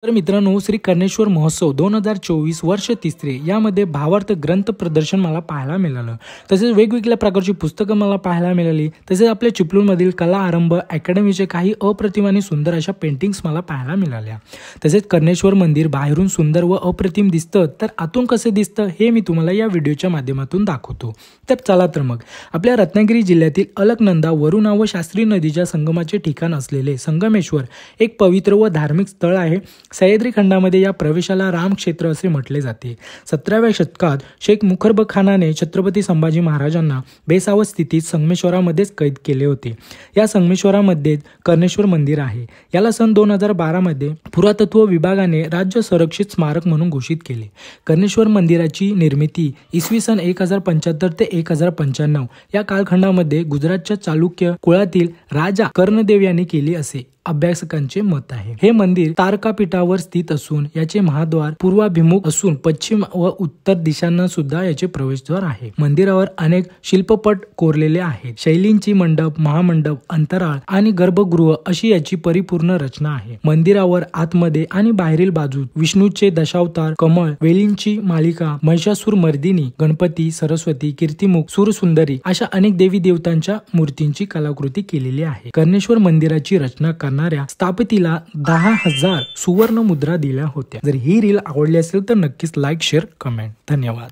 तर मित्रांनो, श्री कर्णेश्वर महोत्सव 2024 वर्ष तिसरे यामध्ये भावार्थ ग्रंथ प्रदर्शन मला पाहायला मिळालं। तसेच वेगवेगळ्या प्रकारची पुस्तकं मला पाहायला मिळाली। तसेच आपल्या चिपळूणमधील कला आरंभ अकॅडमीचे काही अप्रतिम आणि सुंदर अशा पेंटिंग्स मला पाहायला मिळाल्या। तसेच कर्णेश्वर मंदिर बाहेरून सुंदर व अप्रतिम दिसतं, तर आतून कसे दिसतं हे मी तुम्हाला या व्हिडिओच्या माध्यमातून दाखवतो। तर चला तर मग आपल्या रत्नागिरी जिल्ह्यातील अलकनंदा वरुणा व शास्त्री नदीच्या संगमाचे ठिकाण असलेले संगमेश्वर एक पवित्र व धार्मिक स्थळ आहे। सह्याद्री खंडामध्ये या प्रवेशाला रामक्षेत्र असे म्हटले जाते। 17व्या शतकात शेख मुखरबखानाने छत्रपती संभाजी महाराजांना बेसावध स्थितीत संगमेश्वरामध्येच कैद केले होते। या संगमेश्वरामध्ये कर्णेश्वर मंदिर आहे। याला सन 2012 मध्ये पुरातत्व विभागाने राज्य संरक्षित स्मारक म्हणून घोषित केले। कर्णेश्वर मंदिराची निर्मिती इसवी सन 1075 ते 1095 या कालखंडामध्ये गुजरातच्या चालुक्य कुळातील राजा कर्णदेव यांनी केली असे अभ्यासकांचे मत आहे। हे मंदिर तारकापीठावर स्थित असून याचे महाद्वार पूर्वाभिमुख असून पश्चिम व उत्तर दिशांना सुद्धा याचे प्रवेशद्वार आहे। मंदिरावर अनेक शिल्पपट कोरलेले आहेत। शैलींची मंडप, महामंडप, अंतराळ आणि गर्भगृह अशी याची परिपूर्ण रचना आहे। मंदिरावर आतमध्ये आणि बाहेरील बाजूत विष्णूचे दशावतार, कमळ, वेलींची मालिका, महिषासुर मर्दिनी, गणपती, सरस्वती, कीर्तिमुख, सूरसुंदरी अशा अनेक देवी देवतांच्या मूर्तींची कलाकृती केलेली आहे। कर्णेश्वर मंदिराची रचना करणाऱ्या स्थापतीला 10,000 सुवर्ण मुद्रा दिल्या होत्या। जर ही रील आवडली असेल तर नक्कीच लाईक, शेअर, कमेंट। धन्यवाद।